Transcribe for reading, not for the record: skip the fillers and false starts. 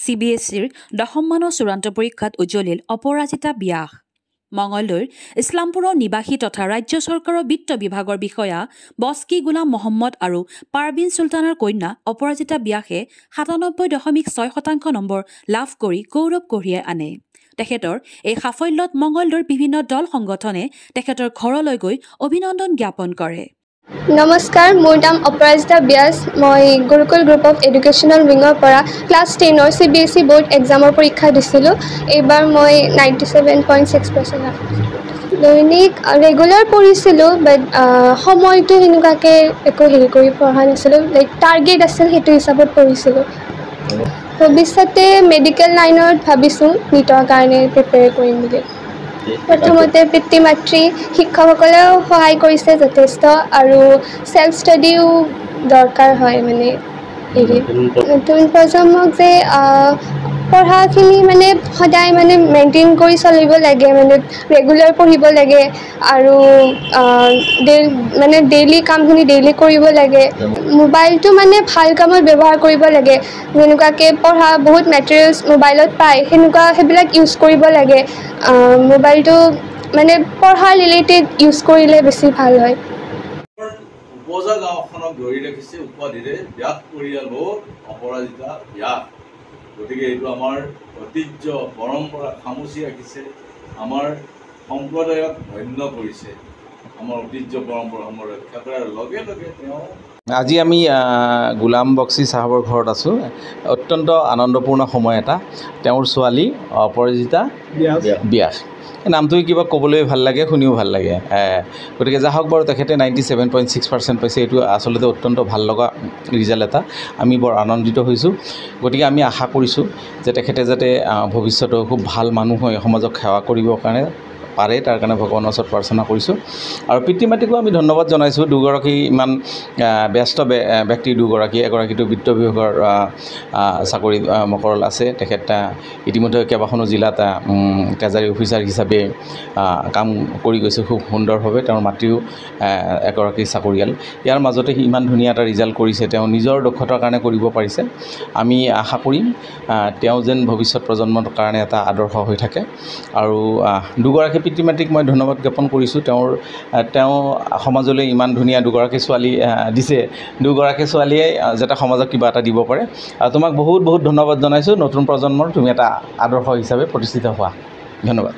CBSEৰ 10ম মানৰ চূড়ান্ত পৰীক্ষাত উজ্জ্বলিল অপৰাজিতা ব্যাস। মঙলদৈৰ ইছলামপুৰৰ নিবাসী তথা ৰাজ্য চৰকাৰৰ বিত্ত বিভাগৰ বিষয়া বস্কি গোলাম মহম্মদ আৰু পাৰবিন চুলতানৰ কন্যা অপৰাজিতা ব্যাসে 97.6% নম্বৰ লাভ কৰি গৌৰৱ কঢ়িয়াই আনে। তেখেতৰ এই সাফল্যত মঙলদৈৰ বিভিন্ন দল সংগঠনে তেখেতৰ ঘৰলৈ গৈ অভিনন্দন জ্ঞাপন কৰে। নমস্কাৰ, মোৰ নাম অপৰাজিতা ব্যাস। মই গুৰুকুল গ্ৰুপ অফ এডুকেশ্যনেল উইঙৰ পৰা ক্লাছ 10ৰ CBSE বোৰ্ড এক্সামৰ পৰীক্ষা দিছিলোঁ। এইবাৰ মই 97.6% লাভ কৰিছিলোঁ। দৈনিক ৰেগুলাৰ পঢ়িছিলোঁ, বাট সময়টো সেনেকুৱাকৈ একো কৰি পঢ়া নাছিলোঁ। লাইক টাৰ্গেট আছিল, সেইটো হিচাপত পঢ়িছিলোঁ। ভৱিষ্যতে মেডিকেল লাইনত ভাবিছোঁ, নীটৰ কাৰণে প্ৰিপেয়াৰ কৰিম বুলি। প্ৰথমতে পিতৃ মাতৃ শিক্ষকসকলেও সহায় কৰিছে যথেষ্ট, আৰু চেল্ফ ষ্টাডিও দৰকাৰ হয়। মানে নতুন প্ৰজন্মক যে পঢ়াখিনি মানে সদায় মানে মেইনটেইন কৰি চলিব লাগে, মানে ৰেগুলাৰ পঢ়িব লাগে, আৰু ডেইলি কামখিনি ডেইলি কৰিব লাগে। মোবাইলটো মানে ভাল কামত ব্যৱহাৰ কৰিব লাগে, যেনেকুৱাকৈ পঢ়া বহুত মেটেৰিয়েলছ মোবাইলত পায়, সেইবিলাক ইউজ কৰিব লাগে। মোবাইলটো মানে পঢ়াৰ ৰিলেটেড ইউজ কৰিলে বেছি ভাল হয়। উপজা গাঁওখনক ধৰি ৰাখিছে উপাধিৰে ব্যাস পৰিয়ালৰ অপৰাজিতা ব্যাস। গতিকে এইটো আমাৰ ঐতিহ্য পৰম্পৰা খামুচি ৰাখিছে, আমাৰ সম্প্ৰদায়ক ধন্য কৰিছে। আমাৰ ঐতিহ্য পৰম্পৰাসমূহ ৰক্ষা কৰাৰ লগে লগে তেওঁ আজি আমি গোলাম বক্সি চাহাবৰ ঘৰত আছোঁ। অত্যন্ত আনন্দপূৰ্ণ সময় এটা। তেওঁৰ ছোৱালী অপৰাজিতা ব্যাস। নামটো কিবা ক'বলৈ ভাল লাগে, শুনিও ভাল লাগে। গতিকে যা হওক বাৰু, তেখেতে 97.6% পাইছে। এইটো আচলতে অত্যন্ত ভাল লগা ৰিজাল্ট এটা। আমি বৰ আনন্দিত হৈছোঁ। গতিকে আমি আশা কৰিছোঁ যে তেখেতে যাতে ভৱিষ্যতেও খুব ভাল মানুহ হৈ সমাজক সেৱা কৰিবৰ কাৰণে পাৰে, তাৰ কাৰণে ভগৱানৰ ওচৰত প্ৰাৰ্থনা কৰিছোঁ। আৰু পিতৃ মাতৃকো আমি ধন্যবাদ জনাইছোঁ। দুগৰাকী ইমান ব্যস্ত ব্যক্তি দুগৰাকী, এগৰাকীটো বিত্ত বিভাগৰ চাকৰিত মকৰল আছে। তেখেত ইতিমধ্যে কেইবাখনো জিলাত ট্ৰেজাৰী অফিচাৰ হিচাপে কাম কৰি গৈছে খুব সুন্দৰভাৱে। তেওঁৰ মাতৃও এগৰাকী চাকৰিয়াল। ইয়াৰ মাজতে ইমান ধুনীয়া এটা ৰিজাল্ট কৰিছে, তেওঁ নিজৰ দক্ষতাৰ কাৰণে কৰিব পাৰিছে। আমি আশা কৰিম তেওঁ যেন ভৱিষ্যত প্ৰজন্মৰ কাৰণে এটা আদৰ্শ হৈ থাকে। আৰু দুগৰাকী পিতৃ মাতৃক মই ধন্যবাদ জ্ঞাপন কৰিছোঁ। তেওঁ সমাজলৈ ইমান ধুনীয়া দুগৰাকী ছোৱালী দিছে। দুগৰাকী ছোৱালীয়ে যাতে সমাজক কিবা এটা দিব পাৰে। তোমাক বহুত বহুত ধন্যবাদ জনাইছোঁ। নতুন প্ৰজন্মৰ তুমি এটা আদৰ্শ হিচাপে প্ৰতিষ্ঠিত হোৱা। ধন্যবাদ।